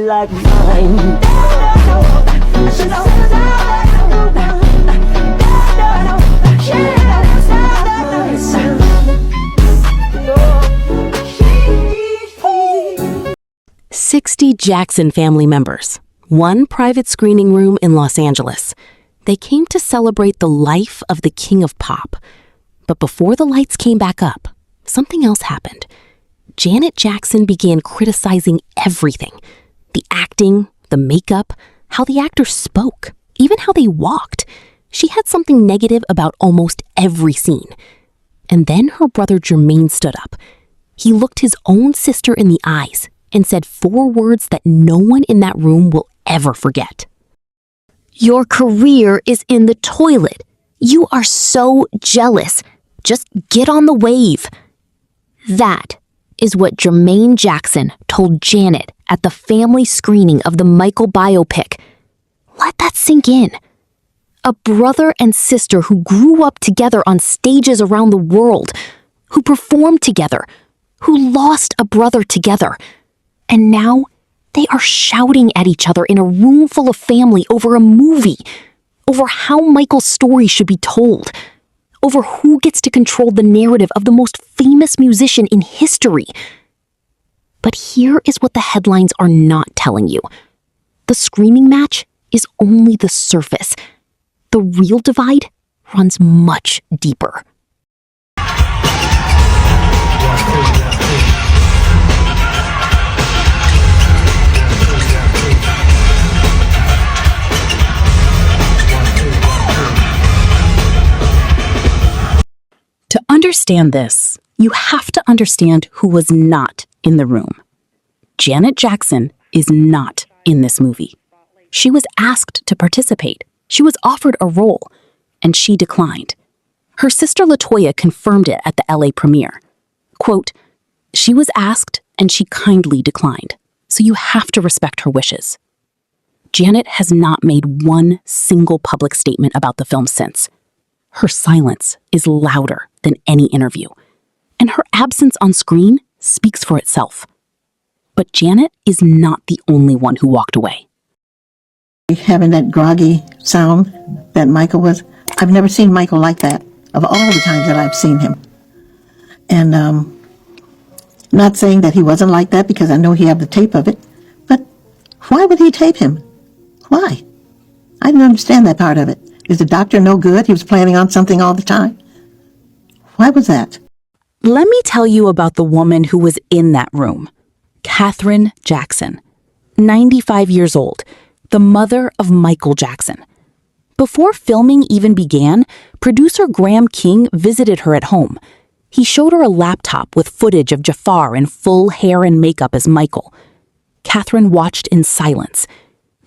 like mine. 60 Jackson family members, one private screening room in Los Angeles. They came to celebrate the life of the king of pop. But before the lights came back up, something else happened. Janet Jackson began criticizing everything. The acting, the makeup, how the actors spoke, even how they walked. She had something negative about almost every scene. And then her brother Jermaine stood up. He looked his own sister in the eyes and said 4 words that no one in that room will ever forget. "Your career is in the toilet. You are so jealous. Just get on the wave." That is what Jermaine Jackson told Janet at the family screening of the Michael biopic. Let that sink in. A brother and sister who grew up together on stages around the world, who performed together, who lost a brother together. And now they are shouting at each other in a room full of family over a movie, over how Michael's story should be told, over who gets to control the narrative of the most famous musician in history. But here is what the headlines are not telling you. The screaming match is only the surface. The real divide runs much deeper. To understand this, you have to understand who was not in the room. Janet Jackson is not in this movie. She was asked to participate. She was offered a role, and she declined. Her sister LaToya confirmed it at the LA premiere. Quote, "She was asked and she kindly declined, so you have to respect her wishes." Janet has not made one single public statement about the film since. Her silence is louder than any interview, and her absence on screen speaks for itself. But Janet is not the only one who walked away. Having that groggy sound that Michael was, I've never seen Michael like that, of all the times that I've seen him. And not saying that he wasn't like that, because I know he had the tape of it, but why would he tape him? Why? I didn't understand that part of it. Is the doctor no good? He was planning on something all the time. Why was that? Let me tell you about the woman who was in that room. Katherine Jackson, 95 years old, the mother of Michael Jackson. Before filming even began, producer Graham King visited her at home. He showed her a laptop with footage of Jafar in full hair and makeup as Michael. Katherine watched in silence.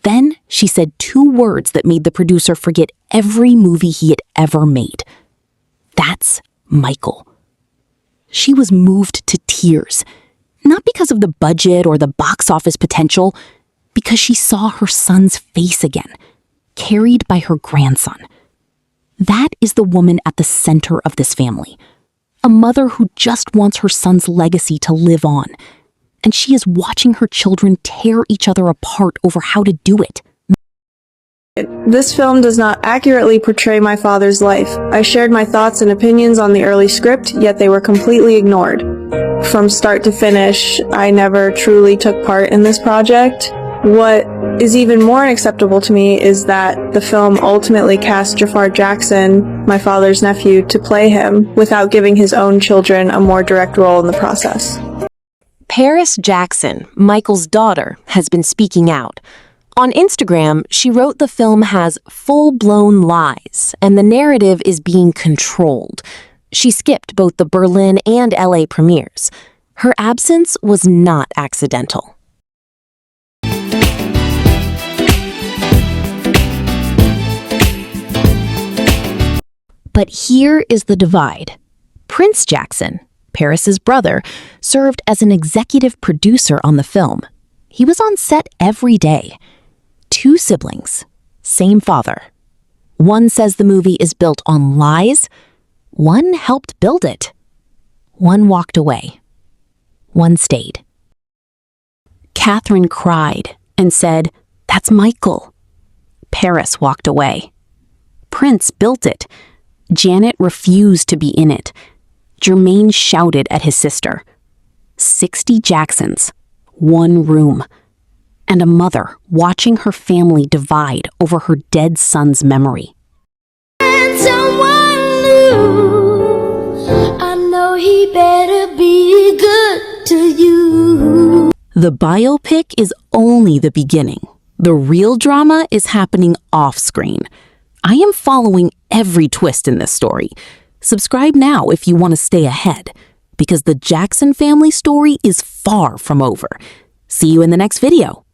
Then she said 2 words that made the producer forget every movie he had ever made. "That's Michael." She was moved to tears, not because of the budget or the box office potential, because she saw her son's face again, carried by her grandson. That is the woman at the center of this family, a mother who just wants her son's legacy to live on. And she is watching her children tear each other apart over how to do it. This film does not accurately portray my father's life. I shared my thoughts and opinions on the early script, yet they were completely ignored. From start to finish, I never truly took part in this project. What is even more unacceptable to me is that the film ultimately cast Jafar Jackson, my father's nephew, to play him, without giving his own children a more direct role in the process. Paris Jackson, Michael's daughter, has been speaking out. On Instagram, she wrote the film has full-blown lies, and the narrative is being controlled. She skipped both the Berlin and LA premieres. Her absence was not accidental. But here is the divide. Prince Jackson, Paris's brother, served as an executive producer on the film. He was on set every day. 2 siblings, same father. One says the movie is built on lies. One helped build it. One walked away. One stayed. Katherine cried and said, "That's Michael." Paris walked away. Prince built it. Janet refused to be in it. Jermaine shouted at his sister. 60 Jacksons, one room, and a mother watching her family divide over her dead son's memory. And someone new, I know he better be good to you. The biopic is only the beginning. The real drama is happening off-screen. I am following every twist in this story. Subscribe now if you want to stay ahead, because the Jackson family story is far from over. See you in the next video.